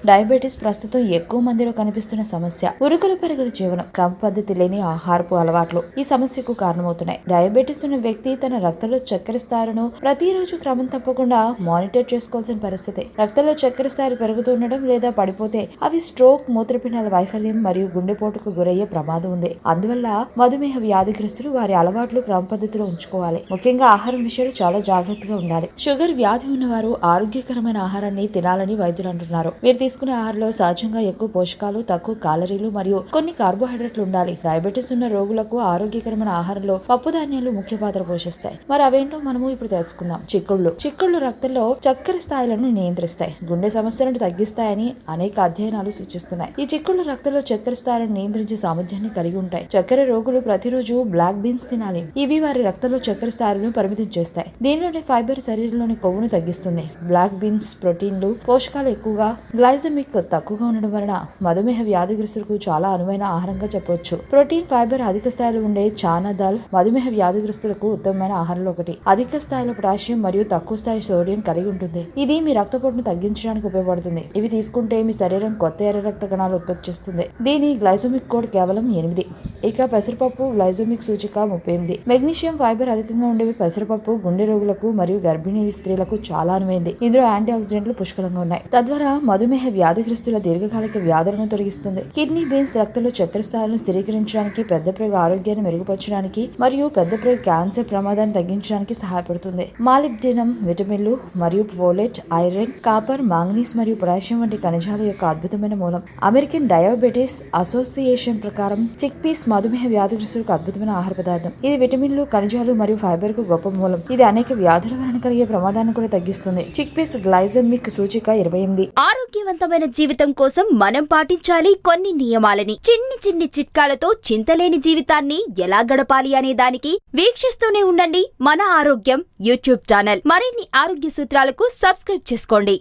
Diabetes ప్రస్తుతం ఎక్కువ మందిలో కనిపిస్తున్న సమస్య. ఉరుకుల పరుగుల జీవనం, క్రమ పద్ధతి లేని ఆహారపు అలవాట్లు ఈ సమస్యకు కారణమవుతున్నాయి. డయాబెటిస్ ఉన్న వ్యక్తి తన రక్తంలో చక్కెర స్థాయిలను ప్రతిరోజు క్రమం తప్పకుండా మానిటర్ చేసుకోవాల్సిన పరిస్థితి. రక్తంలో చక్కెర స్థాయిలు పెరుగుతుండడం లేదా పడిపోతే అవి స్ట్రోక్, మూత్రపిండాల వైఫల్యం మరియు గుండెపోటుకు గురయ్యే ప్రమాదం ఉంది. అందువల్ల మధుమేహ వ్యాధిగ్రస్తులు వారి అలవాట్లు క్రమ పద్ధతిలో ఉంచుకోవాలి. ముఖ్యంగా ఆహారం విషయంలో చాలా జాగ్రత్తగా ఉండాలి. షుగర్ వ్యాధి ఉన్నవారు ఆరోగ్యకరమైన ఆహారాన్ని తినాలని వైద్యులు అంటున్నారు. వీరు తీసుకునే ఆహారంలో సహజంగా ఎక్కువ పోషకాలు, తక్కువ క్యాలరీలు మరియు కొన్ని కార్బోహైడ్రేట్లు ఉండాలి. డయాబెటిస్ ఉన్న రోగులకు ఆరోగ్యకరమైన ఆహారంలో పప్పు ధాన్యాలు ముఖ్య పాత్ర పోషిస్తాయి. మరి అవేంటో మనము ఇప్పుడు తెలుసుకుందాం. చిక్కుళ్ళు రక్తంలో చక్కెర స్థాయిలను నియంత్రిస్తాయి, గుండె సమస్యలను తగ్గిస్తాయని అనేక అధ్యయనాలు సూచిస్తున్నాయి. ఈ చిక్కుళ్ళు రక్తంలో చక్కెర స్థాయిలను నియంత్రించే సామర్థ్యాన్ని కలిగి ఉంటాయి. చక్కెర రోగులు ప్రతిరోజు బ్లాక్ బీన్స్ తినాలి. ఇవి వారి రక్తంలో చక్కెర స్థాయిలను పరిమితం చేస్తాయి. దీనిలోని ఫైబర్ శరీరంలోని కొవ్వును తగ్గిస్తుంది. బ్లాక్ బీన్స్ ప్రోటీన్లు, పోషకాలు ఎక్కువగా, గ్లైసెమిక్ తక్కువగా ఉండడం వలన మధుమేహ వ్యాధిగ్రస్తులకు చాలా అనువైన ఆహారంగా చెప్పవచ్చు. ప్రోటీన్, ఫైబర్ అధిక స్థాయిలో ఉండే చానా దాల్ మధుమేహ వ్యాధిగ్రస్తులకు ఉత్తమమైన ఆహారంలో ఒకటి. అధిక స్థాయిలో పొటాషియం మరియు తక్కువ స్థాయి సోడియం కలిగి ఉంటుంది. ఇది మీ రక్తపోటును తగ్గించడానికి ఉపయోగపడుతుంది. ఇవి తీసుకుంటే మీ శరీరం కొత్త ఎర్ర రక్త కణాలు ఉత్పత్తి చేస్తుంది. దీని గ్లైసెమిక్ కోడ్ కేవలం 8. ఇక పెసరపప్పు గ్లైసెమిక్ సూచిక 38. మెగ్నీషియం, ఫైబర్ అధికంగా ఉండేవి పెసరపప్పు గుండె రోగులకు మరియు గర్భిణీ స్త్రీలకు చాలా అనువైంది. ఇందులో యాంటీ ఆక్సిడెంట్లు పుష్కలంగా ఉన్నాయి. తద్వారా మధుమేహ వ్యాధిగ్రస్తుల దీర్ఘకాలిక వ్యాధులను తొలగిస్తుంది. కిడ్నీ బీన్స్ రక్తంలో చక్కెర స్థాయిలను స్థిరీకరించడానికి, పెద్ద ప్రేగు ఆరోగ్యాన్ని మెరుగుపరచడానికి మరియు పెద్ద ప్రేగు క్యాన్సర్ ప్రమాదాన్ని తగ్గించడానికి సహాయపడుతుంది. మాలిబ్డినం విటమిన్లు మరియు ఫోలేట్, ఐరన్, కాపర్, మాంగనీస్ మరియు పొటాషియం వంటి ఖనిజాల యొక్క అద్భుతమైన మూలం. అమెరికన్ డయాబెటిస్ అసోసియేషన్ ప్రకారం చిక్ పీస్ మధుమేహ వ్యాధిగ్రస్తులకు అద్భుతమైన ఆహార పదార్థం. ఇది విటమిన్లు, ఖనిజాలు మరియు ఫైబర్ కు గొప్ప మూలం. ఇది అనేక వ్యాధుల వలన కలిగే ప్రమాదాన్ని కూడా తగ్గిస్తుంది. చిక్ పీస్ గ్లైసెమిక్ సూచిక 28. ఆరోగ్యవంతమైన జీవితం కోసం మనం పాటించాలి కొన్ని నియమాలని. చిన్ని చిట్కాలతో చింతలేని జీవితాన్ని ఎలా గడపాలి అనే దానికి వీక్షిస్తూనే ఉండండి మన ఆరోగ్యం యూట్యూబ్ ఛానల్. మరిన్ని ఆరోగ్య సూత్రాలకు సబ్స్క్రైబ్ చేసుకోండి.